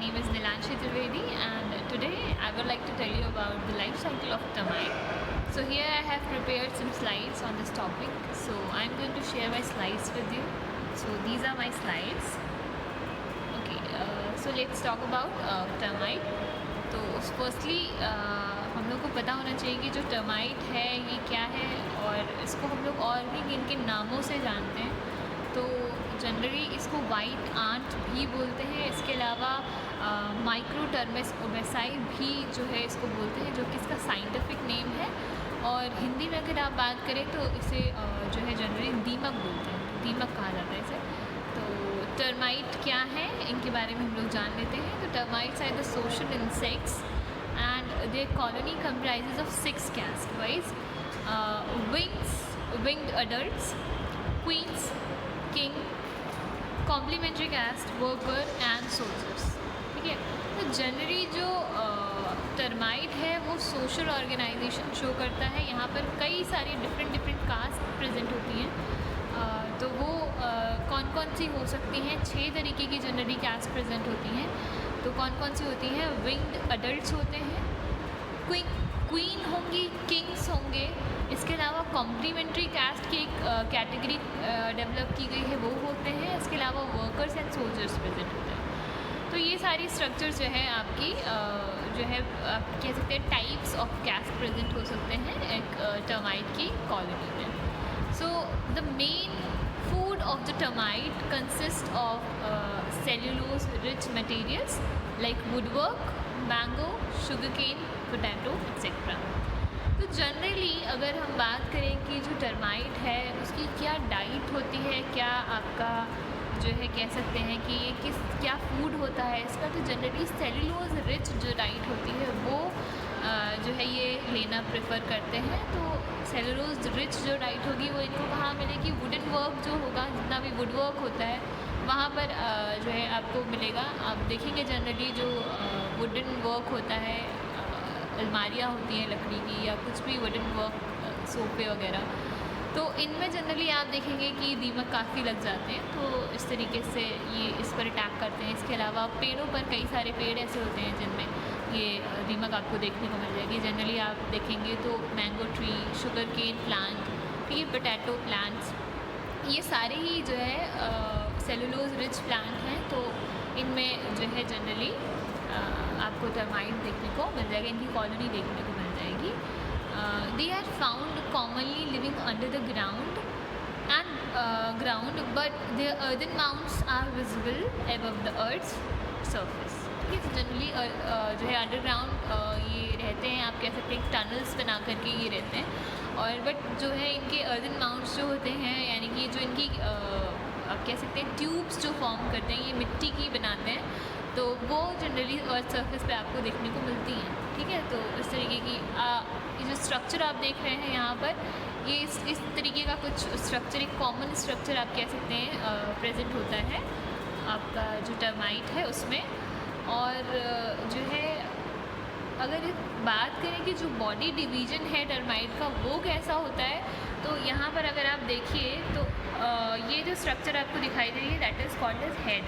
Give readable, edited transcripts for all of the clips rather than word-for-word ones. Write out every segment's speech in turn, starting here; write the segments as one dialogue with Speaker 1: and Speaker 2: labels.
Speaker 1: name is Nilanshi Trivedi, and today I would like to tell you about the life cycle of termite. So here I have prepared some slides on this topic. So I'm going to share my slides with you. So these are my slides. Okay, so let's talk about termite. तो firstly हम लोग को पता होना चाहिए कि जो termite है ये क्या है, और इसको हम लोग और भी किन किन नामों से जानते हैं. तो जनरली इसको वाइट आंट भी बोलते हैं. इसके अलावा माइक्रोटर्मेस ओबेसाई भी जो है इसको बोलते हैं, जो कि इसका साइंटिफिक नेम है. और हिंदी में अगर आप बात करें तो इसे जो है जनरली दीमक बोलते हैं. दीमक कहा जाता है इसे. तो टर्माइट क्या है, इनके बारे में हम लोग जान लेते हैं. तो termites are the social insects and their colony comprises of 6 caste wise winged adults, queens, king, complementary caste, worker and soldiers. ठीक है. तो जनरली जो टर्माइट है वो सोशल ऑर्गेनाइजेशन शो करता है. यहाँ पर कई सारी डिफरेंट कास्ट प्रेजेंट होती हैं. तो वो कौन कौन सी हो सकती हैं? 6 तरीके की जनरली कास्ट प्रेजेंट होती हैं. तो कौन कौन सी होती हैं? विंग्ड अडल्ट्स होते हैं, क्वीन होंगी, किंग्स होंगे. इसके अलावा कॉम्प्लीमेंट्री कास्ट की एक कैटेगरी डेवलप की गई है, वो होते हैं. इसके अलावा वर्कर्स एंड सोल्जर्स प्रेजेंट होते हैं. तो ये सारी स्ट्रक्चर्स जो है आपकी जो है आप कह सकते हैं टाइप्स ऑफ कास्ट प्रेजेंट हो सकते हैं एक टर्माइट की कॉलोनी में. So the main food of the termite consists of cellulose rich materials like woodwork, mango, sugarcane, potato, etc. तो जनरली अगर हम बात करें कि जो टर्माइट है उसकी क्या डाइट होती है, क्या आपका जो है कह सकते हैं कि ये क्या फूड होता है इसका, तो जनरली सेल्यूलोज रिच जो डाइट होती है वो जो है ये लेना प्रेफर करते हैं. तो सेल्यूलोज रिच जो डाइट होगी वो इनको कहाँ मिलेगी? वुडन वर्क जो होगा, जितना भी वुड वर्क होता है वहाँ पर जो है आपको मिलेगा. आप देखेंगे जनरली जो वुडन वर्क होता है, अलमारियाँ होती हैं लकड़ी की या कुछ भी वुडन वर्क, सोफे वगैरह, तो इनमें जनरली आप देखेंगे कि दीमक काफ़ी लग जाते हैं. तो इस तरीके से ये इस पर अटैक करते हैं. इसके अलावा पेड़ों पर कई सारे पेड़ ऐसे होते हैं जिनमें ये दीमक आपको देखने को मिल जाएगी. जनरली आप देखेंगे तो mango tree, sugar cane plant, ये पोटैटो प्लांट्स, ये सारे ही जो है सेलुलोज रिच प्लांट हैं. तो इनमें जो है जनरली आपको टर्माइट देखने को मिल जाएगा, इनकी कॉलोनी देखने को मिल जाएगी. They are found commonly living under the ground but their earthen mounts are visible above the earth's surface. Generally जो है अंडरग्राउंड ये रहते हैं, आप कह सकते हैं टनल्स बना करके ये रहते हैं. और बट जो है इनके अर्दन माउंट्स जो होते हैं, यानी कि जो इनकी आप कह सकते हैं ट्यूब्स जो फॉर्म करते हैं, ये मिट्टी की बनाते हैं. तो वो जनरली अर्थ सरफेस पे आपको देखने को मिलती हैं. ठीक है. तो इस तरीके की ये जो स्ट्रक्चर आप देख रहे हैं यहाँ पर, ये इस तरीके का कुछ स्ट्रक्चर, एक कॉमन स्ट्रक्चर आप कह सकते हैं प्रेजेंट होता है आपका जो टर्माइट है उसमें. और जो है अगर बात करें कि जो बॉडी डिवीज़न है टर्माइट का वो कैसा होता है, तो यहाँ पर अगर आप देखिए तो ये जो स्ट्रक्चर आपको दिखाई दे रही है that is called as head.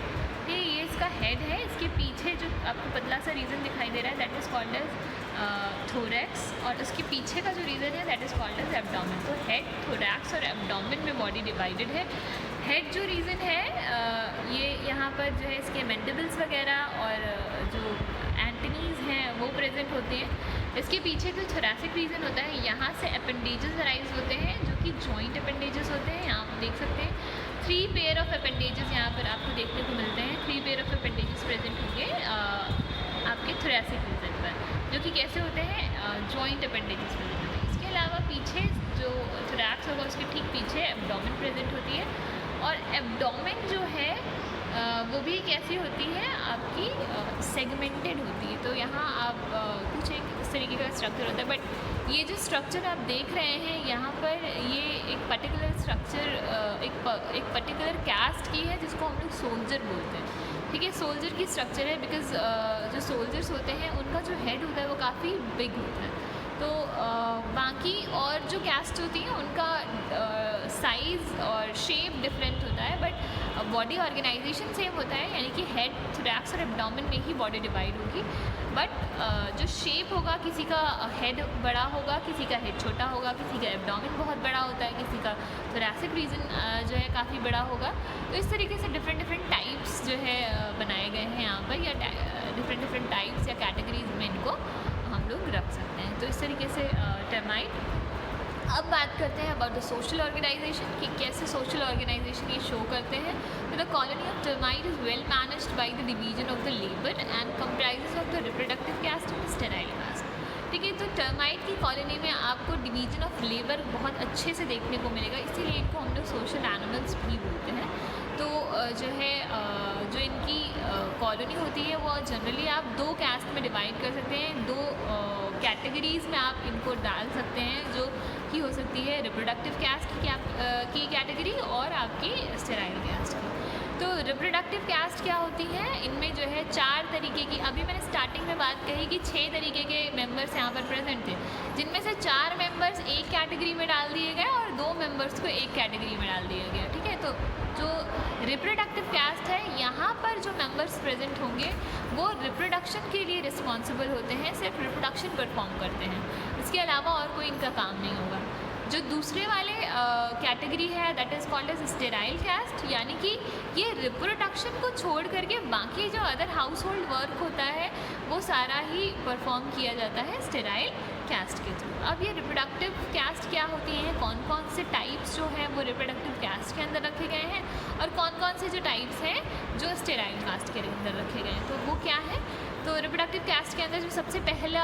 Speaker 1: ठीक है. ये इसका हेड है. इसके पीछे जो आपको पतला सा रीजन दिखाई दे रहा है that is called as thorax, और उसके पीछे का जो रीजन है that is called as abdomen. तो हेड, थोरैक्स और एब्डोमेन में बॉडी डिवाइडेड है. हेड जो रीज़न है ये यहाँ पर जो है इसके मैंडिबल्स वगैरह और जो एंटनीज़ हैं वो प्रेजेंट होते हैं. इसके पीछे जो थोरैसिक रीजन होता है यहाँ से अपेंडेजेस अराइज होते हैं जो कि जॉइंट अपेंडेजेस होते हैं. यहाँ आप देख सकते हैं 3 पेयर ऑफ अपेंडेजेस यहाँ पर आपको देखने को मिलते हैं. 3 पेयर ऑफ अपेंडेजेस प्रेजेंट होंगे आपके थोरैसिक रीजन पर, जो कि कैसे होते हैं? जॉइंट अपेंडेजेस प्रेजेंट होते हैं. इसके अलावा पीछे जो थोरैक्स होगा उसके ठीक पीछे एब्डोमेन प्रेजेंट होती है. और एब्डोमेन जो है वो भी कैसी होती है? आपकी सेगमेंटेड होती है. तो यहाँ आप कुछ एक इस तरीके का स्ट्रक्चर होता है. बट ये जो स्ट्रक्चर आप देख रहे हैं यहाँ पर, ये एक पर्टिकुलर स्ट्रक्चर एक पर्टिकुलर कास्ट की है जिसको हम लोग सोल्जर बोलते हैं. ठीक है. सोल्जर की स्ट्रक्चर है बिकॉज जो सोल्जर्स होते हैं उनका जो हेड होता है वो काफ़ी बिग होता है. तो बाकी और जो कास्ट होती हैं उनका साइज़ और शेप डिफरेंट होता है, बट बॉडी ऑर्गेनाइजेशन सेम होता है, यानी कि हेड, थोरैक्स और एब्डोमेन में ही बॉडी डिवाइड होगी, बट जो शेप होगा, किसी का हेड बड़ा होगा, किसी का हेड छोटा होगा, किसी का एब्डोमेन बहुत बड़ा होता है, किसी का थोरैसिक रीजन जो है काफ़ी बड़ा होगा। तो इस तरीके से डिफरेंट टाइप्स जो है बनाए गए हैं यहाँ पर, या डिफरेंट टाइप्स या कैटेगरीज में इनको हम लोग रख सकते हैं। तो इस तरीके से टर्माइट। अब बात करते हैं अबाउट द सोशल ऑर्गेनाइजेशन, कि कैसे सोशल ऑर्गेनाइजेशन ये शो करते हैं। तो the colony of termite is well managed by the division of the labour and comprises of the reproductive caste and sterile caste. ठीक है, तो टर्माइट की कॉलोनी में आपको डिवीजन ऑफ लेबर बहुत अच्छे से देखने को मिलेगा, इसीलिए इनको हम लोग सोशल एनिमल्स भी बोलते हैं। तो जो है जो इनकी कॉलोनी होती है वो जनरली आप दो कास्ट में डिवाइड कर सकते हैं, दो कैटेगरीज़ में आप इनको डाल सकते हैं, जो की हो सकती है रिप्रोडक्टिव कास्ट की कैटेगरी और आपकी स्टेराइल कास्ट की। तो रिप्रोडक्टिव कास्ट क्या होती है, इनमें जो है 4 तरीके की, अभी मैंने स्टार्टिंग में बात कही कि 6 तरीके के मेंबर्स यहाँ पर प्रेजेंट थे, जिनमें से 4 मेंबर्स एक कैटेगरी में डाल दिए गए और 2 मेंबर्स को एक कैटेगरी में डाल दिया गया। ठीक है, तो जो रिप्रोडक्टिव कास्ट है, यहाँ पर जो मेंबर्स प्रेजेंट होंगे वो रिप्रोडक्शन के लिए रिस्पॉन्सिबल होते हैं, सिर्फ रिप्रोडक्शन परफॉर्म करते हैं, इसके अलावा और कोई इनका काम नहीं होगा। जो दूसरे वाले कैटेगरी है that is called as sterile caste, यानी कि ये रिप्रोडक्शन को छोड़ करके बाकी जो अदर हाउस होल्ड वर्क होता है वो सारा ही परफॉर्म किया जाता है स्टेराइल कास्ट के थ्रू। अब ये रिप्रोडक्टिव कास्ट क्या होती हैं, कौन कौन से टाइप्स जो हैं वो रिप्रोडक्टिव कास्ट के अंदर रखे गए हैं, और कौन कौन से जो टाइप्स हैं जो स्टेराइल कास्ट के अंदर रखे गए हैं, तो वो क्या है। तो रिप्रोडक्टिव कास्ट के अंदर जो सबसे पहला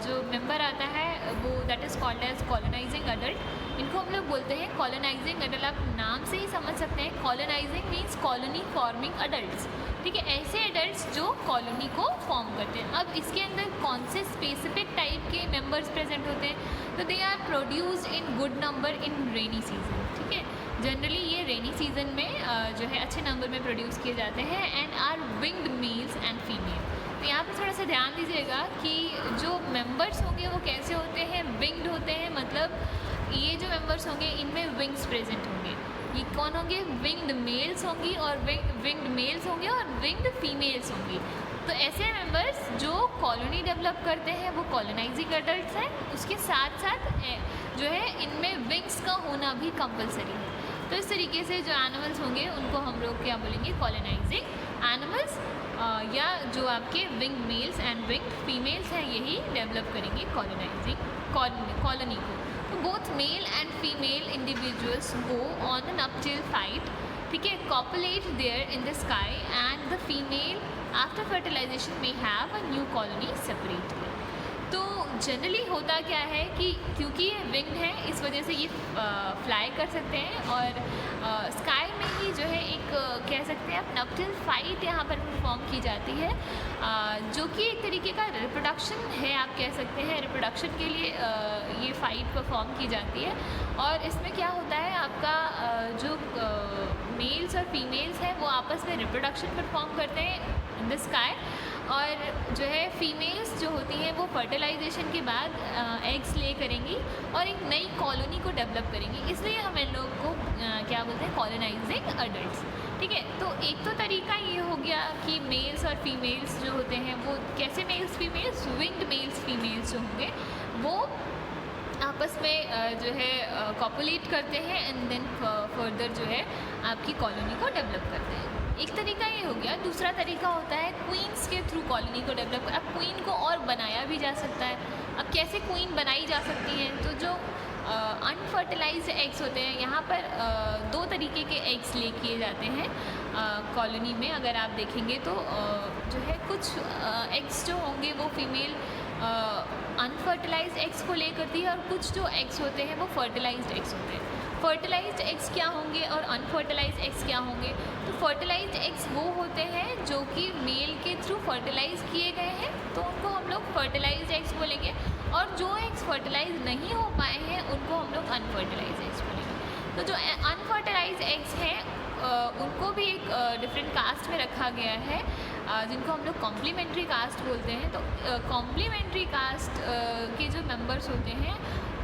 Speaker 1: जो मेंबर आता है वो that is called as colonising adult. इनको हम लोग बोलते हैं कॉलोनाइजिंग अडल्ट, आप नाम से ही समझ सकते हैं, colonising means colony forming adults. ठीक है, ऐसे एडल्ट्स जो कॉलोनी को फॉर्म करते हैं। अब इसके अंदर कौन से स्पेसिफिक टाइप के मेंबर्स प्रेजेंट होते हैं, तो they are produced in good number in rainy season. ठीक है, जनरली ये रेनी सीजन में जो है अच्छे नंबर में प्रोड्यूस किए जाते हैं, and are winged males and female. तो यहाँ पर थोड़ा सा ध्यान दीजिएगा कि जो मेंबर्स होंगे वो कैसे होते हैं, विंग्ड होते हैं, मतलब ये जो मेंबर्स होंगे इनमें विंग्स प्रेजेंट होंगे। ये कौन होंगे, विंग्ड मेल्स होंगी और विंग्ड मेल्स होंगे और विंग्ड फीमेल्स होंगी। तो ऐसे मेंबर्स जो कॉलोनी डेवलप करते हैं वो कॉलोनाइजिंग एडल्ट्स हैं, उसके साथ साथ जो है इनमें विंग्स का होना भी कंपलसरी है। तो इस तरीके से जो एनिमल्स होंगे उनको हम लोग क्या बोलेंगे, कॉलोनाइजिंग एनिमल्स, या जो आपके wing males and wing females हैं यही डेवलप करेंगे कॉलोनाइजिंग कॉलोनी को। तो both male and female individuals go on an nuptial fight, ठीक है, copulate there in the sky, and the female after fertilisation में have a new colony separately. तो generally होता क्या है कि क्योंकि ये विंग्ड है इस वजह से ये फ्लाई कर सकते हैं, और स्काई में ही जो है एक कह सकते हैं नप्टिल फाइट यहाँ पर परफॉर्म की जाती है, जो कि एक तरीके का रिप्रोडक्शन है, आप कह सकते हैं रिप्रोडक्शन के लिए ये फाइट परफॉर्म की जाती है। और इसमें क्या होता है, आपका जो मेल्स और फीमेल्स हैं वो आपस में रिप्रोडक्शन परफॉर्म करते हैं इन द स्काई, और जो है फीमेल्स जो होती हैं वो फर्टिलाइजेशन के बाद एग्स ले करेंगी और एक नई कॉलोनी को डेवलप करेंगी, इसलिए हम इन लोग को क्या बोलते हैं, कॉलोनाइजिंग अडल्ट्स। ठीक है, तो एक तो तरीका ये हो गया कि मेल्स और फीमेल्स जो होते हैं वो कैसे, mails females, winged mails females जो होंगे वो आपस में जो है कॉपुलेट करते हैं, एंड देन फर्दर जो है आपकी कॉलोनी को डेवलप करते हैं। एक तरीका ये हो गया। दूसरा तरीका होता है क्वींस के थ्रू कॉलोनी को डेवलप कर। अब क्वीन को और बनाया भी जा सकता है। अब कैसे क्वीन बनाई जा सकती है, तो जो अनफर्टिलाइज्ड एग्स होते हैं, यहाँ पर 2 तरीके के एग्स ले किए जाते हैं कॉलोनी में। अगर आप देखेंगे तो जो है कुछ एग्स जो होंगे वो फीमेल अनफर्टिलाइज्ड एग्स को ले करती है, और कुछ जो एग्स होते हैं वो फर्टिलाइज्ड एग्स होते हैं। फर्टिलाइज्ड एग्स क्या होंगे और अनफर्टिलाइज्ड एग्स क्या होंगे, तो फर्टिलाइज्ड एग्स वो होते हैं जो कि मेल के थ्रू फर्टिलाइज किए गए हैं, तो उनको हम लोग फर्टिलाइज्ड एग्स बोलेंगे, और जो एग्स फर्टिलाइज नहीं हो पाए हैं उनको हम लोग अनफर्टिलाइज्ड एग्स बोलेंगे। तो जो अनफर्टिलाइज एग्स हैं उनको भी एक डिफरेंट कास्ट में रखा गया है, जिनको हम लोग कॉम्प्लीमेंट्री कास्ट बोलते हैं। तो कॉम्प्लीमेंट्री कास्ट के जो मेंबर्स होते हैं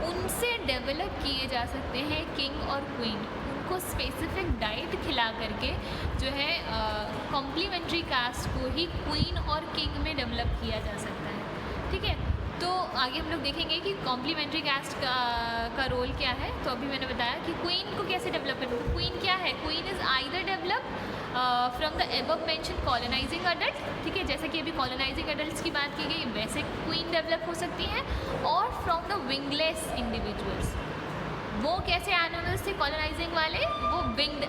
Speaker 1: उनसे डेवलप किए जा सकते हैं किंग और क्वीन। उनको स्पेसिफिक डाइट खिला करके जो है कॉम्प्लीमेंट्री कास्ट को ही क्वीन और किंग में डेवलप किया जा सकता है। ठीक है, तो आगे हम लोग देखेंगे कि कॉम्प्लीमेंट्री कास्ट का रोल क्या है। तो अभी मैंने बताया कि क्वीन को कैसे डेवलप करना है। क्वीन क्या है? Queen is either develop from the above mention colonising adult, ठीक है, जैसे कि अभी कॉलोनाइजिंग अडल्ट्स की बात की गई, वैसे क्वीन डेवलप हो सकती हैं, और फ्रॉम द विंगलेस इंडिविजुअल्स। वो कैसे एनिमल्स थे कॉलोनाइजिंग वाले? वो विंग्ड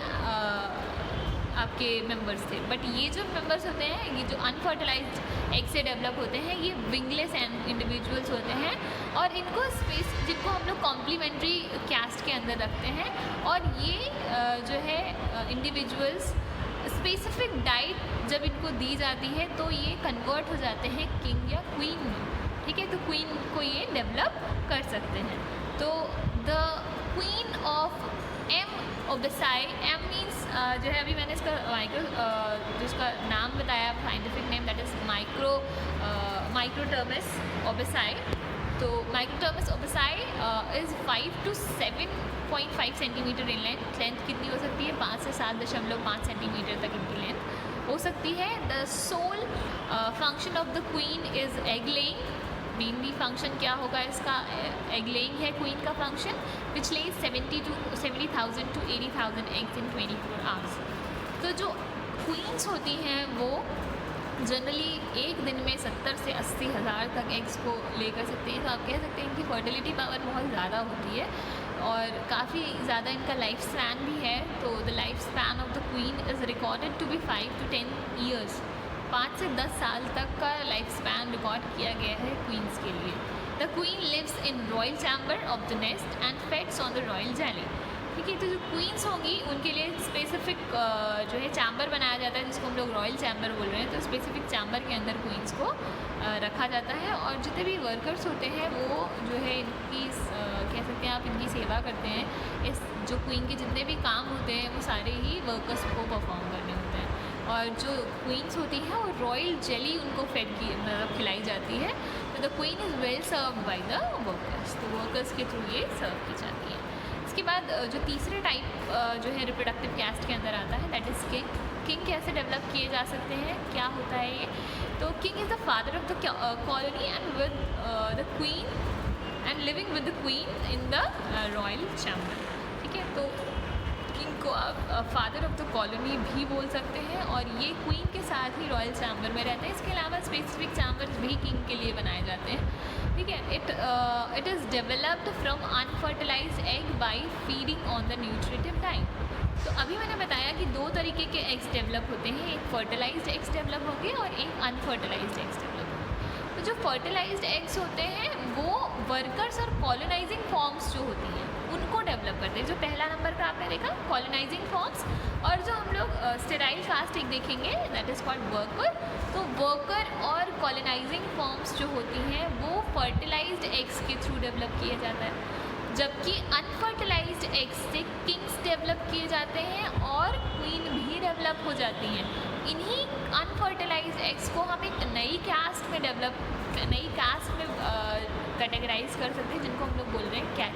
Speaker 1: आपके मेंबर्स थे। बट ये जो मेंबर्स होते हैं, ये जो अनफर्टिलाइज्ड एग से डेवलप होते हैं, ये विंगलेस इंडिविजुअल्स होते हैं, और इनको जिनको हम लोग कॉम्प्लीमेंट्री कैस्ट के अंदर रखते हैं। और ये जो है इंडिविजुअल्स स्पेसिफिक डाइट जब इनको दी जाती है तो ये कन्वर्ट हो जाते हैं किंग या क्वीन में। ठीक है, तो क्वीन को ये डेवलप कर सकते हैं। तो the queen of M obesi, M means जो है अभी मैंने इसका जिसका नाम बताया scientific name, that is Microtermes obesi. तो Microtermes obesi is 5 to 7.5 centimetre in length. Length कितनी हो सकती है? 5 से 7.5 सेंटीमीटर तक इनकी लेंथ हो सकती है। The sole function of the queen is egg laying. Mainly function क्या होगा इसका? एग लेइंग है क्वीन का function, which lays 70,000 to 80,000 eggs in 24 hours. तो जो क्वींस होती हैं वो जनरली एक दिन में 70 से 80 हज़ार तक एग्स को ले कर सकते हैं। तो आप कह सकते हैं इनकी फर्टिलिटी पावर बहुत ज़्यादा होती है और काफ़ी ज़्यादा इनका लाइफ स्पैन भी है। तो the life span of the queen is recorded to be 5 to 10 years. 5 से 10 साल तक का लाइफ स्पैन रिकॉर्ड किया गया है क्वींस के लिए। The queen lives in royal chamber of the nest and feeds on the royal jelly. ठीक है, तो जो क्वींस होंगी उनके लिए स्पेसिफिक जो है चैम्बर बनाया जाता है, जिसको हम लोग रॉयल चैम्बर बोल रहे हैं। तो स्पेसिफिक चैम्बर के अंदर क्वींस को रखा जाता है, और जितने भी वर्कर्स होते हैं वो जो है इनकी कह सकते हैं आप इनकी सेवा करते हैं। इस जो क्वीन के जितने भी काम होते हैं वो सारे ही वर्कर्स को परफॉर्म करने होते हैं। और जो क्वींस होती हैं वो रॉयल जेली उनको फेड की मतलब खिलाई जाती है। तो the queen is well serve by the workers. तो वर्कर्स के थ्रू ये सर्व की जाती है। इसके बाद जो तीसरे टाइप जो है रिप्रोडक्टिव कैस्ट के अंदर आता है, दैट इज़ किंग। किंग कैसे डेवलप किए जा सकते हैं, क्या होता है ये? तो king is the father of the colony and with the queen and living with the queen in the royal chamber. ठीक है, तो किंग को आप फादर ऑफ द कॉलोनी भी बोल सकते हैं, और ये क्वीन के साथ ही रॉयल चैम्बर में रहते हैं। इसके अलावा स्पेसिफिक चैम्बर्स भी किंग के लिए बनाए जाते हैं। ठीक है, it is developed from unfertilised egg by feeding on the nutritive diet. तो अभी मैंने बताया कि दो तरीके के एग्स डेवलप होते हैं, एक फर्टिलाइज्ड एग्स डेवलप होंगे और एक अनफर्टिलाइज्ड एग्स डेवलप होंगे। तो जो फर्टिलाइज्ड एग्स होते हैं वो वर्कर्स और कॉलोनाइजिंग फॉर्म्स जो होती हैं उनको डेवलप करते हैं। जो पहला नंबर का आपने देखा कॉलोनाइजिंग फॉर्म्स, और जो हम लोग स्टेराइल कास्ट एक देखेंगे दैट इज़ कॉल्ड वर्कर। तो वर्कर और कॉलोनाइजिंग फॉर्म्स जो होती हैं वो फर्टिलाइज्ड एग्स के थ्रू डेवलप किया जाता है, जबकि अनफर्टिलाइज्ड एग्स से किंग्स डेवलप किए जाते हैं और क्वीन भी डेवलप हो जाती हैं। इन्हीं अनफर्टिलाइज्ड एग्स को हम एक नई कास्ट में कैटेगराइज कर सकते हैं, जिनको हम लोग बोल रहे हैं क्या?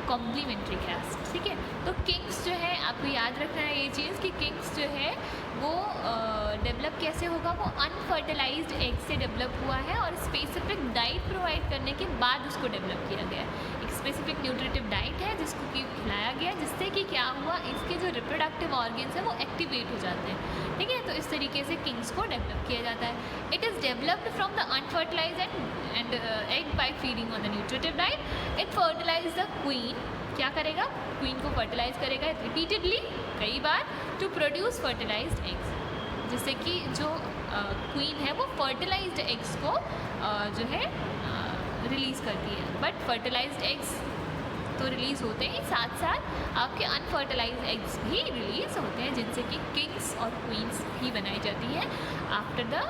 Speaker 1: Complementary caste. ठीक है, तो किंग्स जो है आपको याद रखना है ये चीज़ कि किंग्स जो है वो डेवलप कैसे होगा? वो अनफर्टिलाइज्ड एग से डेवलप हुआ है और स्पेसिफिक डाइट प्रोवाइड करने के बाद उसको डेवलप किया गया है। एक स्पेसिफिक न्यूट्रिटिव डाइट है जिसको कि खिलाया गया, जिससे कि क्या हुआ, इसके जो रिप्रोडक्टिव ऑर्गन्स हैं वो एक्टिवेट हो जाते हैं। ठीक है, तो इस तरीके से किंग्स को डेवलप किया जाता है। It is developed from the unfertilised and egg by feeding on the nutritive diet. It fertilise the queen. क्या करेगा? क्वीन को फर्टिलाइज करेगा रिपीटेडली, कई बार, टू प्रोड्यूस फर्टिलाइज्ड एग्स, जिससे कि जो क्वीन है वो फर्टिलाइज्ड एग्स को जो है रिलीज़ करती है। बट फर्टिलाइज्ड एग्स तो रिलीज़ होते हैं, साथ साथ आपके अनफर्टिलाइज्ड एग्स भी रिलीज़ होते हैं, जिनसे कि किंग्स और क्वींस भी बनाई जाती हैं after the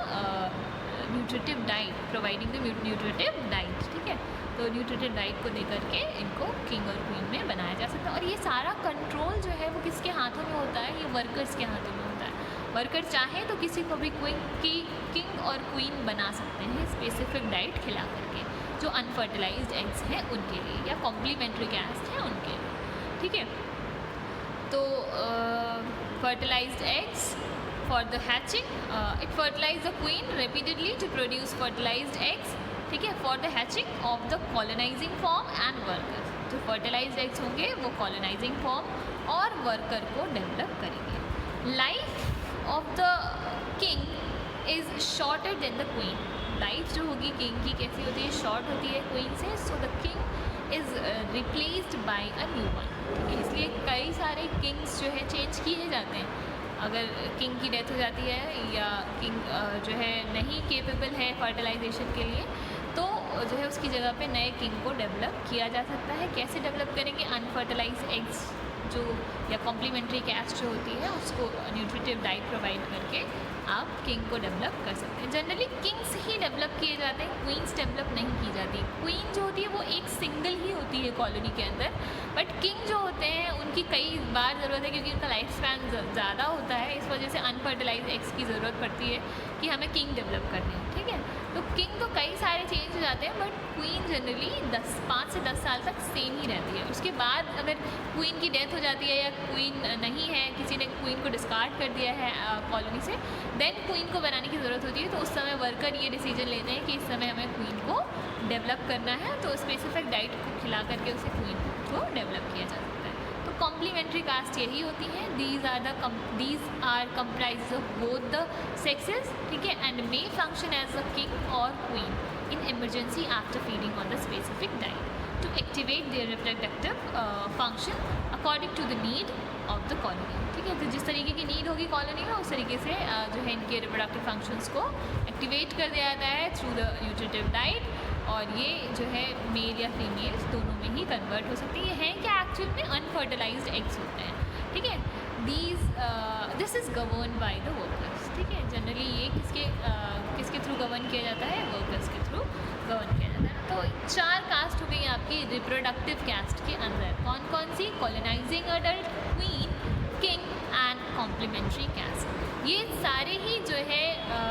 Speaker 1: nutritive diet, providing the nutritive diet, ठीक है। तो न्यूट्रिटिव डाइट को देकर के इनको किंग और क्वीन में बनाया जा सकता है। और ये सारा कंट्रोल जो है वो किसके हाथों में होता है? ये वर्कर्स के हाथों में होता है। वर्कर चाहे तो किसी को भी किंग और क्वीन बना सकते हैं स्पेसिफिक डाइट खिला करके, जो अनफर्टिलाइज्ड एग्स हैं उनके लिए या कॉम्प्लीमेंट्री कैस्ट हैं उनके लिए, ठीक है। तो fertilized eggs for the hatching, it fertilize the queen repeatedly to produce fertilized eggs, ठीक है, for the hatching of the colonizing form and workers। जो fertilized eggs होंगे वो colonizing form और worker को develop करेंगे। Life of the king is shorter than the queen। Life जो होगी किंग की कैसी होती है? शॉर्ट होती है क्वीन से। So the king is replaced by a new one, ठीक है। इसलिए कई सारे किंग्स जो है चेंज किए जाते हैं। अगर किंग की डेथ हो जाती है या किंग जो है नहीं केपेबल है फर्टिलाइजेशन के लिए, तो जो है उसकी जगह पे नए किंग को डेवलप किया जा सकता है। कैसे डेवलप करेंगे? अनफर्टिलाइज एग्स जो या कॉम्प्लीमेंट्री कैस्ट जो होती है उसको न्यूट्रिटिव डाइट प्रोवाइड करके आप किंग को डेवलप कर सकते हैं। जनरली किंग्स ही डेवलप किए जाते हैं, क्वींस डेवलप नहीं की जाती। क्वीन जो होती है वो एक सिंगल ही होती है कॉलोनी के अंदर, बट किंग जो होते हैं उनकी कई बार ज़रूरत है क्योंकि उनका लाइफ स्पैन ज़्यादा होता है। इस वजह से अनफर्टिलाइज एग्स की ज़रूरत पड़ती है कि हमें किंग डेवलप करनी है, ठीक है। तो किंग तो कई सारे चेंज हो जाते हैं, बट क्वीन जनरली 5 से 10 साल तक सेम ही रहती है। उसके बाद अगर क्वीन की डेथ हो जाती है या क्वीन नहीं है, किसी ने क्वीन को डिस्कार्ड कर दिया है कॉलोनी से, देन क्वीन को बनाने की ज़रूरत होती है। तो उस समय वर्कर ये डिसीजन लेते हैं कि इस समय हमें क्वीन को डेवलप करना है, तो स्पेसिफिक डाइट को खिला करके उसे क्वीन को डेवलप किया जा सकता है। तो कॉम्प्लीमेंट्री कास्ट यही होती है। These are comprise of both the sexes, ठीक है, and may function as a king और queen in emergency after feeding on the specific diet to activate their reproductive function according to the need of the colony, ठीक है। तो जिस तरीके की need होगी कॉलोनी में उस तरीके से जो है इनके रिप्रोडक्टिव फंक्शंस को एक्टिवेट कर दिया जाता है थ्रू द न्यूट्रिटिव डाइट, और ये जो है मेल या फीमेल्स दोनों में ही कन्वर्ट हो सकती है। ये हैं क्या? एक्चुअल में अनफर्टिलाइज्ड एग्स होते हैं, ठीक है। This is govern by the workers, ठीक है। जनरली ये किसके थ्रू गवर्न किया जाता है? वर्कर्स के थ्रू गवर्न किया जाता है। तो 4 कास्ट हो गई आपकी रिप्रोडक्टिव कास्ट के अंदर। कौन कौन सी? Colonising adult, queen, king and complementary caste. ये सारे ही जो है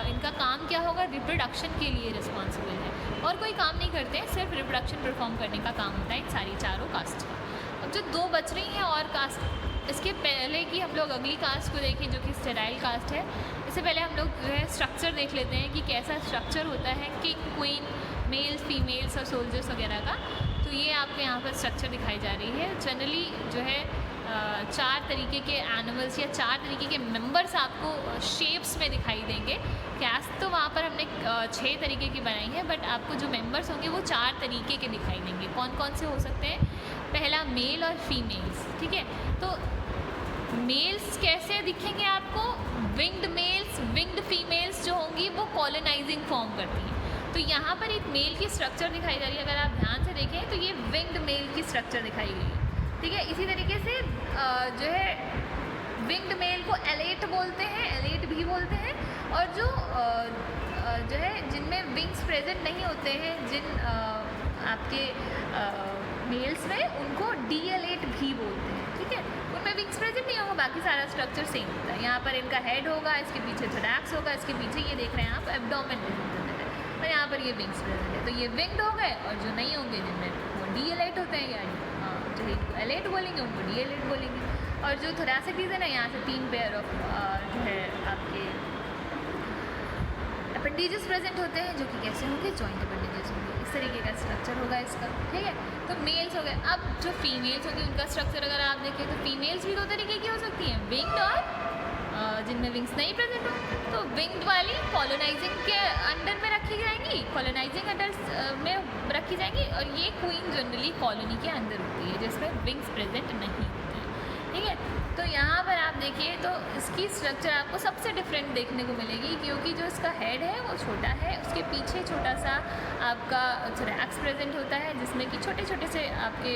Speaker 1: इनका काम क्या होगा? रिप्रोडक्शन के लिए रिस्पॉन्सिबल है और कोई काम नहीं करते हैं, सिर्फ रिप्रोडक्शन परफॉर्म करने का काम होता है इन सारी चारों कास्ट का। अब जो 2 बच रही हैं और कास्ट, इसके पहले कि हम लोग अगली कास्ट को देखें जो कि स्टेराइल कास्ट है, इससे पहले हम लोग जो है स्ट्रक्चर देख लेते हैं कि कैसा स्ट्रक्चर होता है किंग, क्वीन, मेल्स, फीमेल्स और सोल्जर्स वगैरह का। तो ये आपको यहाँ पर स्ट्रक्चर दिखाई जा रही है। जनरली जो है 4 तरीके के एनिमल्स या 4 तरीके के मेंबर्स आपको शेप्स में दिखाई देंगे। कैस्ट तो वहाँ पर हमने 6 तरीके की बनाई है, बट आपको जो मेंबर्स होंगे वो 4 तरीके के दिखाई देंगे। कौन कौन से हो सकते हैं? पहला मेल और फीमेल्स, ठीक है। तो मेल्स कैसे दिखेंगे आपको? विंग्ड मेल्स, विंग्ड फीमेल्स जो होंगी वो कॉलोनाइजिंग फॉर्म करती हैं। तो यहाँ पर एक मेल की स्ट्रक्चर दिखाई जा रही है, अगर आप ध्यान से देखें तो ये विंग्ड मेल की स्ट्रक्चर दिखाई गई है, ठीक है। इसी तरीके से जो है विंग्ड मेल को एलेट बोलते हैं, एलेट भी बोलते हैं, और जो है जिनमें विंग्स प्रेजेंट नहीं होते हैं, जिन आपके मेल्स में, उनको डी एलेट भी बोलते हैं, ठीक है। उनमें विंग्स प्रेजेंट नहीं होगा, बाकी सारा स्ट्रक्चर सेम होता है। यहाँ पर इनका हेड होगा, इसके पीछे थोरैक्स होगा, इसके पीछे ये देख रहे हैं आप एब्डोमेन प्रेजेंट है, और यहाँ पर ये विंग्स प्रेजेंट है। तो ये विंग्ड हो गए, और जो नहीं होंगे जिनमें वो डी एलेट होते हैं, या जो इनको एलेट बोलेंगे उनको डी एलेट बोलेंगे। और जो थोरैसिक रीजन है, यहाँ से 3 पेयर ऑफ जो है आपके अपेंडिजेस प्रेजेंट होते हैं, जो कि कैसे होंगे? जॉइंट अपेंडिजेस होंगे। इस तरीके का स्ट्रक्चर होगा इसका, ठीक है। तो मेल्स हो गए। अब जो फीमेल्स होंगी उनका स्ट्रक्चर अगर आप देखें तो फीमेल्स भी 2 तरीके की हो सकती हैं, विंग्ड और जिनमें विंग्स नहीं प्रेजेंट हो। तो विंग्ड वाली कॉलोनाइजिंग के अंडर में रखी जाएंगी, कॉलोनाइजिंग अंडर में रखी जाएंगी, और ये क्वीन जनरली कॉलोनी के अंदर होती है जिसमें विंग्स प्रेजेंट नहीं होते हैं, ठीक है। तो यहाँ पर आप देखिए तो इसकी स्ट्रक्चर आपको सबसे डिफरेंट देखने को मिलेगी, क्योंकि जो इसका हेड है वो छोटा है, उसके पीछे छोटा सा आपका थोरैक्स प्रेजेंट होता है, जिसमें कि छोटे छोटे से आपके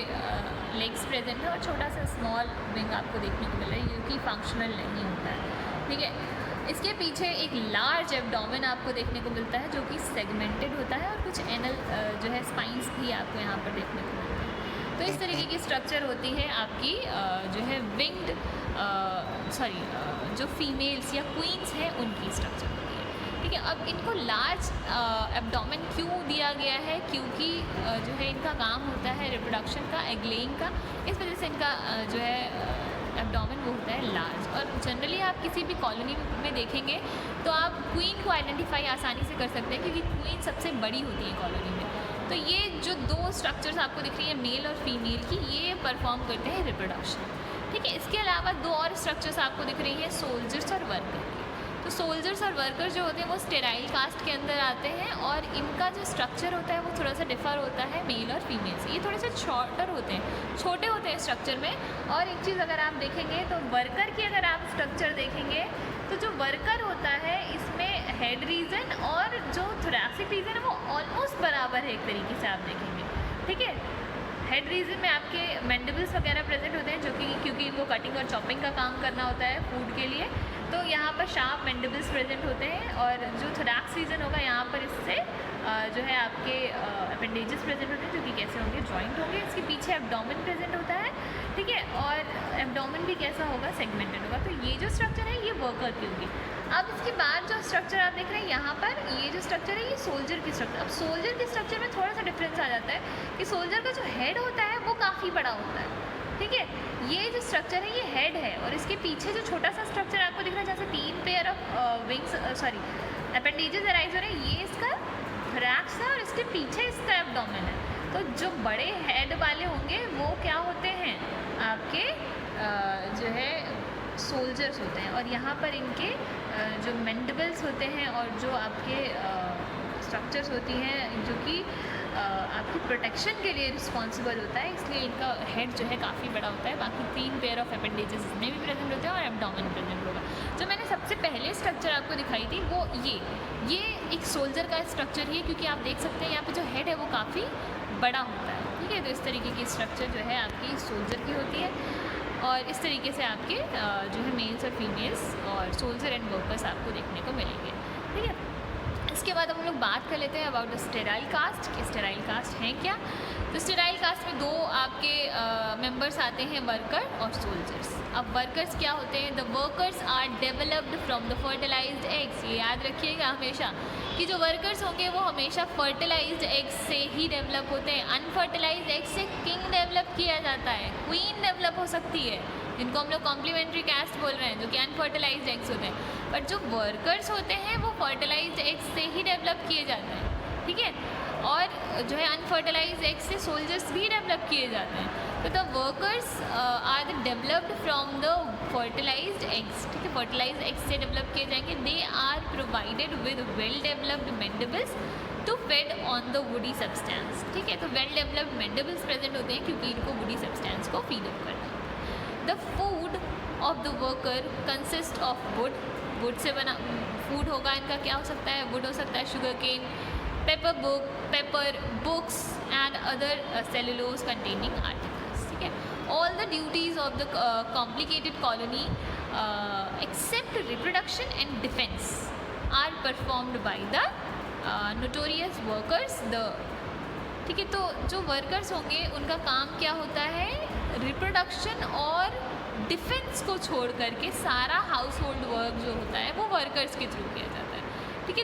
Speaker 1: लेग्स प्रेजेंट है, और छोटा सा स्मॉल विंग आपको देखने को मिल रहा है, जो कि फंक्शनल नहीं होता है, ठीक है। इसके पीछे एक लार्ज एब्डोमेन आपको देखने को मिलता है जो कि सेगमेंटेड होता है, और कुछ एनल जो है स्पाइंस भी आपको यहाँ पर देखने को मिलते हैं। तो इस तरीके की स्ट्रक्चर होती है आपकी जो है विंग्ड जो फीमेल्स या क्वींस हैं उनकी स्ट्रक्चर होती है। ठीक है, अब इनको लार्ज एब्डोमेन क्यों दिया गया है? क्योंकि जो है इनका काम होता है रिप्रोडक्शन का, एग लेइंग का, इस वजह से इनका जो है एब्डोमेन वो होता है लार्ज। और जनरली आप किसी भी कॉलोनी में देखेंगे तो आप क्वीन को आइडेंटिफाई आसानी से कर सकते हैं, क्योंकि क्वीन सबसे बड़ी होती है कॉलोनी में। तो ये जो दो स्ट्रक्चर्स आपको दिख रही है मेल और फीमेल की, ये परफॉर्म करते हैं रिप्रोडक्शन। ठीक है, इसके अलावा दो और स्ट्रक्चर्स आपको दिख रही हैं, सोल्जर्स और वर्कर की। तो सोल्जर्स और वर्कर जो होते हैं वो स्टेराइल कास्ट के अंदर आते हैं, और इनका जो स्ट्रक्चर होता है वो थोड़ा सा डिफ़र होता है मेल और फीमेल से। ये थोड़े से शॉर्टर होते हैं, छोटे होते हैं स्ट्रक्चर में। और एक चीज़ अगर आप देखेंगे तो वर्कर की अगर आप स्ट्रक्चर देखेंगे तो जो वर्कर होता है इसमें हेड रीजन और जो थोरैसिक रीजन है वो ऑलमोस्ट बराबर है एक तरीके से आप देखेंगे। ठीक है, हेड रीजन में आपके मैंडिबल्स वगैरह प्रेजेंट होते हैं, जो कि क्योंकि इनको कटिंग और चॉपिंग का काम करना होता है फूड के लिए, तो यहाँ पर शार्प मैंडिबल्स प्रेजेंट होते हैं। और जो थोरैक्स रीजन होगा यहाँ पर इससे जो है आपके अपेंडेजेस प्रेजेंट होते हैं, जो कि कैसे होंगे, जॉइंट होंगे। इसके पीछे एब्डोमेन प्रेजेंट होता है। ठीक है, और एब्डोमेन भी कैसा होगा, सेगमेंटेड होगा। तो ये जो स्ट्रक्चर है ये वर्कर की होगी। अब इसके बाद जो स्ट्रक्चर आप देख रहे हैं यहाँ पर, ये जो स्ट्रक्चर है ये सोल्जर की स्ट्रक्चर। अब सोल्जर के स्ट्रक्चर में थोड़ा सा डिफरेंस आ जाता है कि सोल्जर का जो हेड होता है वो काफ़ी बड़ा होता है। ठीक है, ये जो स्ट्रक्चर है ये हेड है, और इसके पीछे जो छोटा सा स्ट्रक्चर आपको दिख रहा है जैसे 3 pair of wings appendages arise हो रहे हैं, ये इसका थोरैक्स है और इसके पीछे इसका एब्डोमेन है। तो जो बड़े हेड वाले होंगे वो क्या होते हैं, आपके जो है सोल्जर्स होते हैं। और यहाँ पर इनके जो मैंडिबल्स होते हैं और जो आपके स्ट्रक्चर्स होती हैं जो कि आपकी प्रोटेक्शन के लिए रिस्पॉन्सिबल होता है, इसलिए इनका हेड जो है काफ़ी बड़ा होता है। बाकी 3 पेयर ऑफ अपेंडेजेस इसमें भी प्रेजेंट होते हैं और एब्डोमेन प्रेजेंट होगा। जो मैंने सबसे पहले स्ट्रक्चर आपको दिखाई थी वो ये एक सोल्जर का स्ट्रक्चर ही है, क्योंकि आप देख सकते हैं यहाँ पे जो हेड है वो काफ़ी बड़ा होता है। ठीक है, तो इस तरीके की स्ट्रक्चर जो है आपकी सोल्जर की होती है, और इस तरीके से आपके जो है मेल्स और फीमेल्स और सोल्जर एंड वर्कर्स आपको देखने को मिलेंगे। ठीक है, इसके बाद हम लोग बात कर लेते हैं अबाउट द स्टेराइल कास्ट कि स्टेराइल कास्ट हैं क्या। तो स्टेराइल कास्ट में दो आपके मेंबर्स आते हैं, वर्कर और सोल्जर्स। अब वर्कर्स क्या होते हैं, the workers are developed from the fertilised eggs. ये याद रखिएगा हमेशा कि जो वर्कर्स होंगे वो हमेशा फर्टिलाइज्ड एग्स से ही डेवलप होते हैं। अनफर्टिलाइज्ड एग्स से किंग डेवलप किया जाता है, क्वीन डेवलप हो सकती है, जिनको हम लोग कॉम्प्लीमेंट्री कास्ट बोल रहे हैं, जो कि अनफर्टिलाइज्ड एग्स होते हैं। बट जो वर्कर्स होते हैं वो फर्टिलाइज्ड एग्स से ही डेवलप किए जाते हैं। ठीक है, और जो है अनफर्टिलाइज्ड एग्स से सोल्जर्स भी डेवलप किए जाते हैं। तो the workers are developed from the fertilised eggs. ठीक है, फर्टिलाइज्ड एग्स से डेवलप किए जाएंगे। They are provided with well developed mandibles to feed on the woody substance. ठीक है, तो वेल डेवलप्ड मैंडिबल्स प्रेजेंट होते हैं क्योंकि इनको वुडी सब्सटेंस को फीड अप करना है। The food of the worker consist of would. Would say बना फूड होगा इनका, क्या हो सकता है, वुड हो सकता है, sugar cane, paper books and other cellulose containing articles. ठीक है, all the duties of the complicated colony except reproduction and defence are performed by the notorious workers. ठीक है, तो जो वर्कर्स होंगे उनका काम क्या होता है, रिप्रोडक्शन और डिफेंस को छोड़ करके सारा हाउस होल्ड वर्क जो होता है वो वर्कर्स के थ्रू किया जाता है। ठीक है,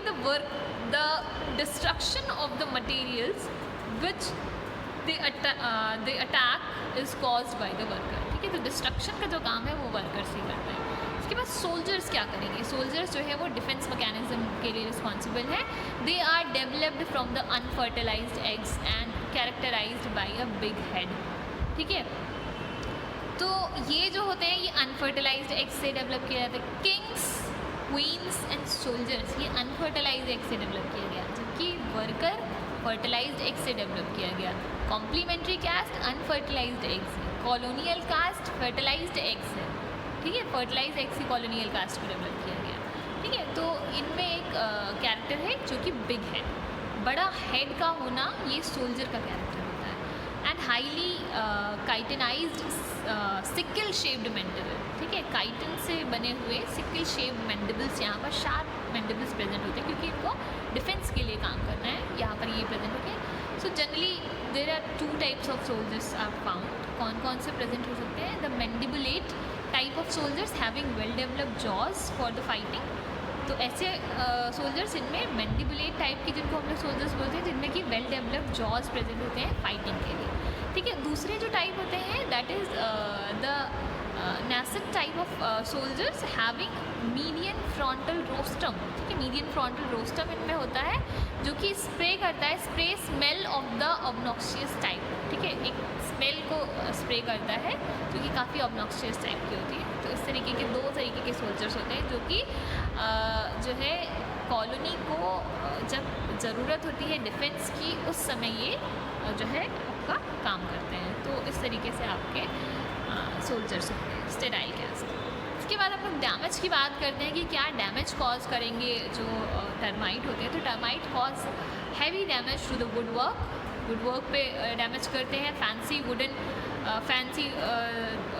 Speaker 1: the destruction of the materials which they attack is caused by the worker. ठीक है, तो डिस्ट्रक्शन का जो काम है वो वर्कर्स ही करते हैं। इसके बाद सोल्जर्स क्या करेंगे, सोल्जर्स जो है वो डिफेंस मैकेनिज्म के लिए रिस्पॉन्सिबल है। They are developed from the unfertilised eggs and characterised by a big head. ठीक है, तो ये जो होते हैं ये अनफर्टिलाइज्ड एग्स से डेवलप किया जाता है। किंग्स, क्वींस एंड सोल्जर्स ये अनफर्टिलाइज्ड एग से डेवलप किया गया, जबकि वर्कर फर्टिलाइज्ड एग से डेवलप किया गया। कॉम्प्लीमेंट्री कास्ट अनफर्टिलाइज्ड एग से, कॉलोनियल कास्ट फर्टिलाइज्ड एग से। ठीक है, फर्टिलाइज्ड एग से कॉलोनियल कास्ट को डेवलप किया गया। ठीक है, तो इनमें एक कैरेक्टर है जो कि बिग हेड, बड़ा हेड का होना ये सोल्जर का कैरेक्टर होता है। And highly chitinised sickle shaped mandible. ठीक है, काइटिन से बने हुए सिकल शेप मैंडिबल्स, यहाँ पर शार्प मैंडिबल्स प्रेजेंट होते हैं क्योंकि इनको डिफेंस के लिए काम करना है, यहाँ पर ये प्रेजेंट होते हैं। So generally there are 2 types of soldiers are found. कौन कौन से प्रेजेंट हो सकते हैं? The mandibulate type of soldiers having well developed jaws for the fighting. तो ऐसे सोल्जर्स इनमें मैंडिबुलेट टाइप के, जिनको हम लोग सोल्जर्स बोलते हैं, जिनमें कि वेल डेवलप्ड जॉज प्रेजेंट होते हैं फाइटिंग के लिए, ठीक है। दूसरे जो टाइप होते हैं that is the nascent type of soldiers having median frontal rostrum, ठीक है। मीडियन फ्रंटल रोस्टम इनमें होता है जो कि स्प्रे करता है, spray smell of the obnoxious type, ठीक है। एक स्मेल को स्प्रे करता है जो कि काफ़ी ऑब्नॉक्शियस टाइप की होती है। तो इस तरीके के 2 तरीके के सोल्जर्स होते हैं जो कि जो है कॉलोनी को जब ज़रूरत होती है डिफेंस की, उस समय ये जो है आपका काम करते हैं। तो इस तरीके से आपके सोल्जर्स होते हैं स्टेराइल कैस्ट। इसके बाद हम लोग डैमेज की बात करते हैं कि क्या डैमेज कॉज करेंगे जो टर्माइट होते हैं। तो termite cause heavy damage to the woodwork पे डैमेज करते हैं, फैंसी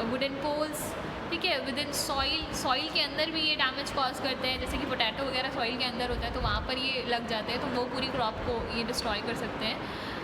Speaker 1: वुडन पोल्स, ठीक है। विद इन सॉइल के अंदर भी ये डैमेज कॉज करते हैं, जैसे कि पोटैटो वगैरह सॉइल के अंदर होता है तो वहाँ पर ये लग जाते हैं, तो वो पूरी क्रॉप को ये डिस्ट्रॉय कर सकते हैं,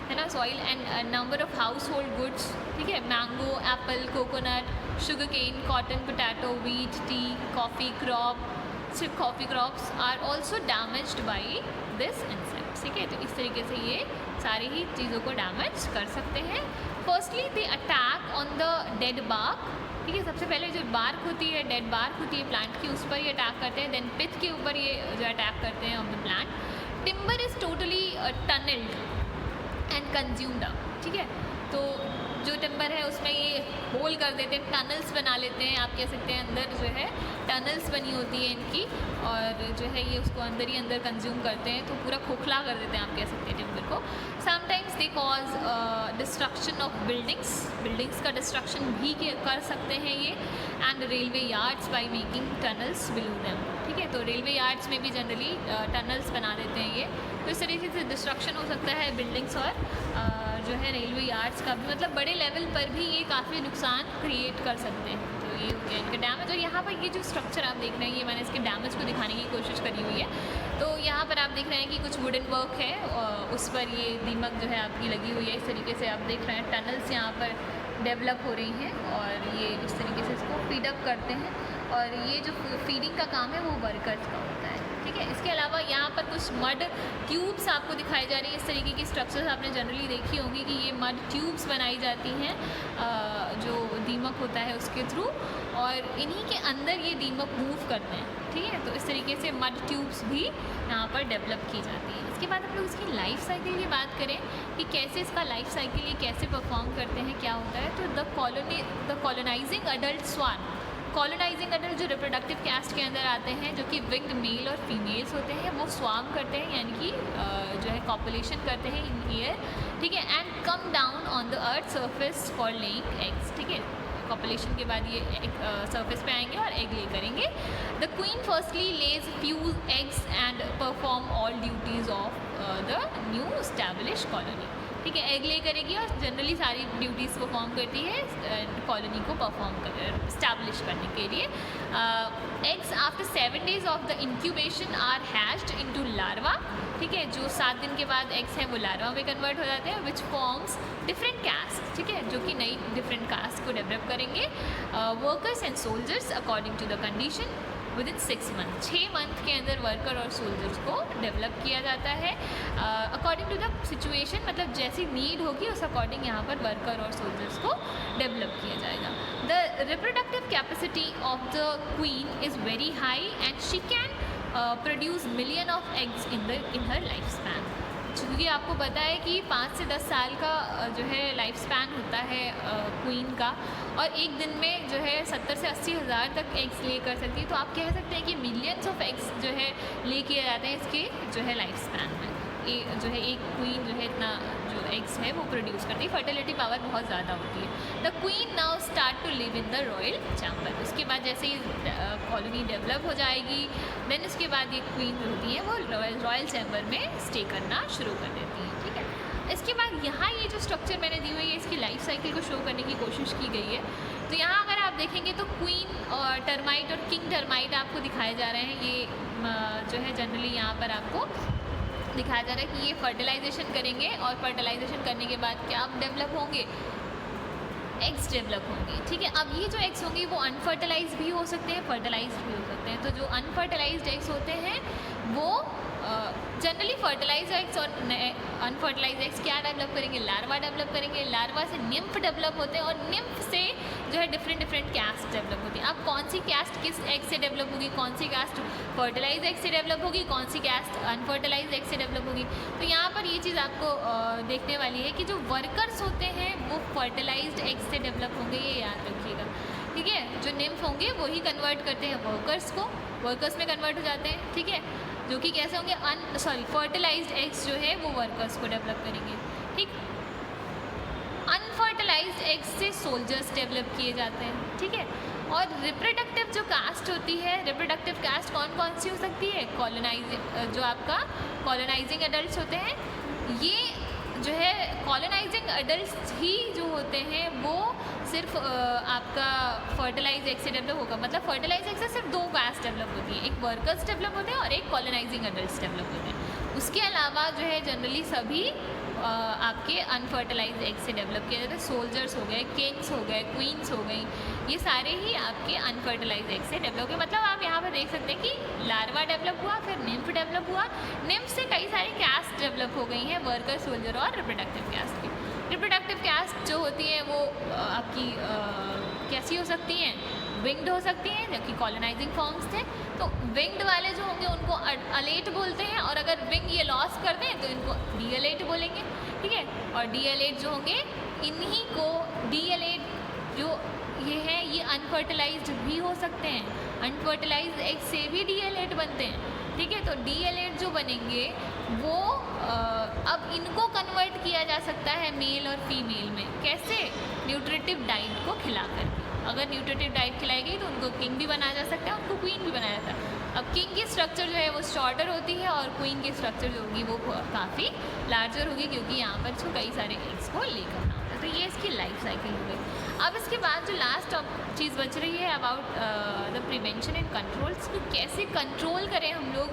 Speaker 1: है ना। Soil and number of household goods, ठीक है। Mango, apple, coconut, sugar cane, cotton, potato, wheat, tea, coffee crops are also damaged by this insect, ठीक है। तो इस तरीके से ये सारी ही चीज़ों को डैमेज कर सकते हैं। Firstly they attack on the dead bark, ठीक है। सबसे पहले जो बार्क होती है, डेड बार्क होती है प्लांट की, उस पर ये अटैक करते हैं। देन पिथ के ऊपर ये जो अटैक करते हैं of the plant. Timber is totally tunnelled and consumed up, ठीक है। तो जो टिम्बर है उसमें ये होल कर देते हैं, टनल्स बना लेते हैं, आप कह सकते हैं अंदर जो है टनल्स बनी होती है इनकी, और जो है ये उसको अंदर ही अंदर कंज्यूम करते हैं, तो पूरा खोखला कर देते हैं, आप कह सकते हैं टिम्बर को। Sometimes they cause destruction of buildings का डिस्ट्रक्शन भी कर सकते हैं ये, and railway yards by making tunnels below them, ठीक है। तो रेलवे यार्ड्स में भी जनरली टनल्स बना देते हैं ये, तो इस तरीके से डिस्ट्रक्शन हो सकता है बिल्डिंग्स और जो है रेलवे यार्ड्स का भी, मतलब बड़े लेवल पर भी ये काफ़ी नुकसान क्रिएट कर सकते हैं। तो ये हो गया इनका डैमेज। और यहाँ पर ये जो स्ट्रक्चर आप देख रहे हैं, ये मैंने इसके डैमेज को दिखाने की कोशिश करी हुई है। तो यहाँ पर आप देख रहे हैं कि कुछ वुडन वर्क है, उस पर ये दीमक जो है आपकी लगी हुई है। इस तरीके से आप देख रहे हैं टनल्स यहाँ पर डेवलप हो रही हैं, और ये इस तरीके से इसको फीडअप करते हैं, और ये जो फीडिंग का काम है वो वर्कर्स का होता है, ठीक है। इसके अलावा यहाँ पर कुछ मड ट्यूब्स आपको दिखाई जा रही है। इस तरीके की स्ट्रक्चर्स आपने जनरली देखी होंगी कि ये मड ट्यूब्स बनाई जाती हैं जो दीमक होता है उसके थ्रू, और इन्हीं के अंदर ये दीमक मूव करते हैं, ठीक है। तो इस तरीके से मड ट्यूब्स भी यहाँ पर डेवलप की जाती हैं। इसके बाद हम लोग इसकी लाइफ साइकिल की बात करें कि कैसे इसका लाइफ साइकिल ये कैसे परफॉर्म करते हैं, क्या होता है। तो the colonising adult swarm, colonising adult जो रिप्रोडक्टिव कास्ट के अंदर आते हैं, जो कि विंग्ड मेल और फीमेल्स होते हैं, वो स्वार्म करते हैं, यानी कि जो है कॉपुलेशन करते हैं इन ईयर, ठीक है। And come down on the earth surface for laying eggs, ठीक है। कॉपुलेशन के बाद ये सरफेस पे आएंगे और एग ले करेंगे। The queen firstly lays few eggs and perform all duties of the new establish colony, ठीक है। एग ले करेगी और जनरली सारी ड्यूटीज़ परफॉर्म करती है कॉलोनी को इस्टेब्लिश करने के लिए। Eggs after 7 days of the incubation are hatched into larva, ठीक है। जो 7 दिन के बाद एग्स हैं वो लार्वा में कन्वर्ट हो जाते हैं, विच फॉर्म्स डिफरेंट कास्ट, ठीक है, जो कि नई डिफरेंट कास्ट को डेवलप करेंगे। Workers and soldiers according to the condition within 6 months, 6 month के अंदर वर्कर और सोल्जर्स को डेवलप किया जाता है अकॉर्डिंग टू द सिचुएशन, मतलब जैसी नीड होगी उस अकॉर्डिंग यहाँ पर वर्कर और सोल्जर्स को डेवलप किया जाएगा। The reproductive capacity of the queen is very high and she can produce million of eggs in her life span, क्योंकि आपको पता है कि 5 से 10 साल का जो है लाइफ स्पैन होता है क्वीन का, और एक दिन में जो है 70 से 80 हज़ार तक एग्स ले कर सकती है। तो आप कह सकते हैं कि मिलियंस ऑफ एग्स जो है ले किए जाते हैं इसके जो है लाइफ स्पैन में। जो है एक क्वीन जो है इतना जो एग्स है वो प्रोड्यूस करती है, फर्टिलिटी पावर बहुत ज़्यादा होती है। The queen now start to live in the royal chamber, उसके बाद जैसे ही कॉलोनी डेवलप हो जाएगी, देन उसके बाद ये क्वीन होती है वो रॉयल चैम्बर में स्टे करना शुरू कर देती है, ठीक है। इसके बाद यहाँ ये जो स्ट्रक्चर मैंने दी हुई है इसकी लाइफ साइकिल को शो करने की कोशिश की गई है। तो यहाँ अगर आप आप देखेंगे तो क्वीन और टर्माइट और किंग टर्माइट आपको दिखाए जा रहे हैं। ये जो है जनरली यहाँ पर आपको दिखाया जा रहा है कि ये फर्टिलाइजेशन करेंगे और फर्टिलाइजेशन करने के बाद क्या डेवलप होंगे, एग्स डेवलप होंगे। ठीक है, अब ये जो एग्स होंगे वो अनफर्टिलाइज भी हो सकते हैं, फर्टिलाइज भी हो सकते हैं। तो जो अनफर्टिलाइज्ड एग्स होते हैं वो जनरली फर्टिलाइज एग्स और अनफर्टिलाइज एग्स क्या डेवलप करेंगे, लार्वा डेवलप करेंगे। लार्वा से निम्फ डेवलप होते हैं और निम्फ से जो है डिफरेंट कैस्ट डेवलप होती है। अब कौन सी कैस्ट किस एग से डेवलप होगी, कौन सी कैस्ट फर्टिलाइज एग से डेवलप होगी, कौन सी कैस्ट अनफर्टिलाइज एग से डेवलप होगी। तो यहाँ पर ये चीज़ आपको देखने वाली है कि जो वर्कर्स होते हैं वो फर्टिलाइज्ड एग से डेवलप होंगे, ये याद रखिएगा। ठीक है, जो निम्फ होंगे वही कन्वर्ट करते हैं वर्कर्स को, वर्कर्स में कन्वर्ट हो जाते हैं। ठीक है, जो कि कैसे होंगे, फर्टिलाइज्ड एग्स जो है वो वर्कर्स को डेवलप करेंगे। ठीक, अनफर्टिलाइज्ड एग्स से सोल्जर्स डेवलप किए जाते हैं। ठीक है, और रिप्रोडक्टिव जो कास्ट होती है, रिप्रोडक्टिव कास्ट कौन कौन सी हो सकती है, जो आपका कॉलोनाइजिंग एडल्ट होते हैं, ये जो है कॉलोनाइजिंग एडल्ट ही जो होते हैं वो सिर्फ आपका फर्टिलाइज एग से डेवलप होगा। मतलब फर्टिलाइज एग से सिर्फ दो कास्ट डेवलप होती है, एक वर्कर्स डेवलप होते हैं और एक कॉलोनाइजिंग एडल्ट्स डेवलप होते हैं। उसके अलावा जो है जनरली सभी आपके अनफर्टिलाइज एग से डेवलप किए जाते हैं। सोल्जर्स हो गए, किंग्स हो गए, क्वींस हो गई, ये सारे ही आपके अनफर्टिलाइज एग से डेवलप हुए। मतलब आप यहाँ पर देख सकते हैं कि लार्वा डेवलप हुआ, फिर निम्फ डेवलप हुआ, निम्फ से कई सारी कैस्ट डेवलप हो गई हैं, वर्कर, सोल्जर और रिप्रोडक्टिव कैस्ट की। रिप्रोडक्टिव कैस्ट जो होती है वो आपकी कैसी हो सकती हैं, विंग्ड हो सकती हैं, जबकि कॉलोनाइजिंग फॉर्म्स थे। तो विंग्ड वाले जो होंगे उनको अलेट बोलते हैं, और अगर विंग ये लॉस कर दें तो इनको डीएलेट बोलेंगे। ठीक है, और डीएलेट जो होंगे इन्हीं को डीएलेट जो ये है ये अनफर्टिलाइज्ड भी हो सकते हैं, अनफर्टिलाइज्ड एग से भी डीएलेट बनते हैं। ठीक है, तो डीएलेट जो बनेंगे वो अब इनको कन्वर्ट किया जा सकता है मेल और फीमेल में। कैसे, न्यूट्रिटिव डाइट को खिला करके। अगर न्यूट्रिटिव डाइट खिलाई गई तो उनको किंग भी बनाया जा सकता है, उनको क्वीन भी बनाया जाता है। अब किंग की स्ट्रक्चर जो है वो शॉर्टर होती है और क्वीन की स्ट्रक्चर जो होगी वो काफ़ी लार्जर होगी, क्योंकि यहाँ पर जो कई सारे एग्स को लेकर आना होता है। तो ये इसकी लाइफ साइकिल हो गई। अब इसके बाद जो लास्ट चीज़ बच रही है about the prevention and control, इसको कैसे कंट्रोल करें हम लोग,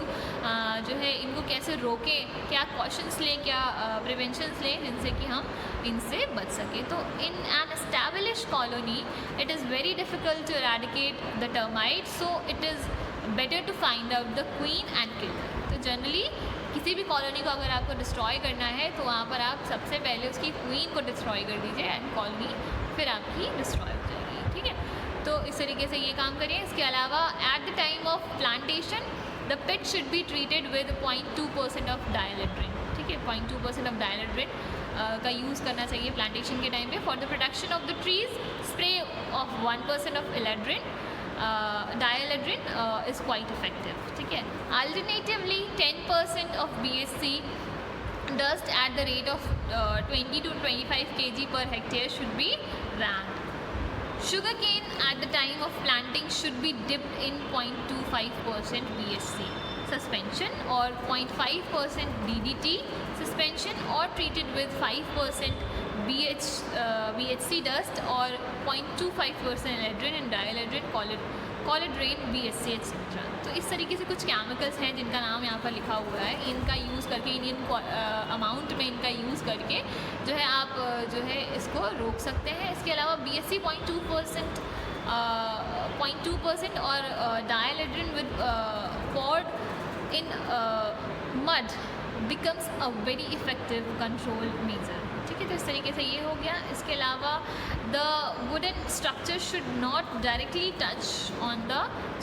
Speaker 1: जो है इनको कैसे रोकें, क्या कॉशंस लें, क्या प्रिवेंशंस लें जिनसे कि हम इनसे बच सकें। तो in an establish colony it is very difficult to eradicate the termite, so it is better to find out the queen and kill. तो जनरली किसी भी कॉलोनी को अगर आपको डिस्ट्रॉय करना है तो वहाँ पर आप सबसे पहले उसकी क्वीन को डिस्ट्रॉय कर दीजिए एंड कॉलोनी फिर आपकी डिस्ट्रॉय हो जाएगी। ठीक है, तो इस तरीके से ये काम करिए। इसके अलावा at the time of plantation the pit should be treated with 0.2% of dieldrin. ठीक है, 0.2% ऑफ डायलेड्रिन का यूज़ करना चाहिए प्लांटेशन के टाइम पे। For the protection of the trees spray of 1% of aldrin, dieldrin is quite effective. ठीक है, alternatively 10% of BHC dust at the rate of 20 to 25 kg per hectare should be ramped. Sugarcane at the time of planting should be dipped in 0.25% BHC suspension or 0.5% DDT suspension, or treated with 5% BHC dust or 0.25% eledrin and dieledrin, कॉलेड्रेन, BHC etcetera. तो इस तरीके से कुछ chemicals हैं जिनका नाम यहाँ पर लिखा हुआ है, इनका यूज़ करके इंडियन अमाउंट में इनका यूज़ करके जो है आप जो है इसको रोक सकते हैं। इसके अलावा BHC 0.2% और डायलेड्रिन with poured in mud becomes a very effective control measure। ठीक है, तो इस तरीके से ये हो गया। इसके अलावा the wooden structure should not directly touch on the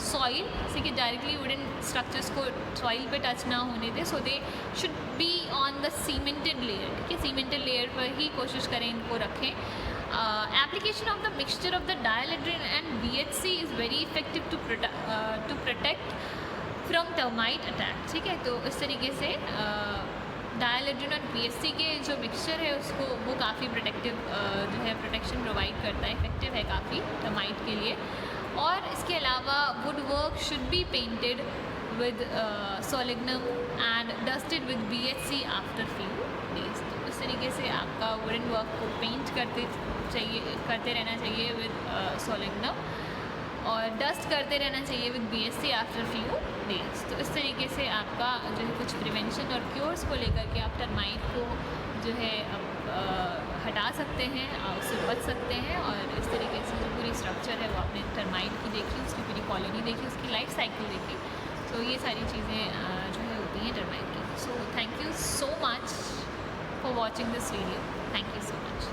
Speaker 1: soil, जैसे कि डायरेक्टली वुडन स्ट्रक्चर्स को सॉइल पे टच ना होने दें, so they should be on the cemented layer. ठीक है, सीमेंटेड लेयर पर ही कोशिश करें इनको रखें। Application of the mixture of the dieldrin and BHC is very effective to protect from termite attack. ठीक है, तो इस तरीके से डायलेड्रिन और BHC के जो मिक्सचर है उसको वो काफ़ी प्रोटेक्टिव जो है प्रोटेक्शन प्रोवाइड करता है, इफेक्टिव है काफ़ी टर्माइट के लिए। और इसके अलावा wood work should be painted with Solignum and dusted with BHC after few days. तो इस तरीके से आपका वुडन वर्क को पेंट करते रहना चाहिए विद सोलेग्नम, और डस्ट करते रहना चाहिए with BSC after few days. तो इस तरीके से आपका जो है कुछ प्रिवेंशन और क्योर्स को लेकर के आप टर्माइट को जो है हटा सकते हैं, उससे बच सकते हैं। और इस तरीके से जो पूरी स्ट्रक्चर है वो आपने टर्माइट की देखी, उसकी पूरी कॉलोनी देखी, उसकी लाइफ साइकिल देखी। तो ये सारी चीज़ें जो है होती हैं टर्माइट की। So thank you so much for watching this video. Thank you so much.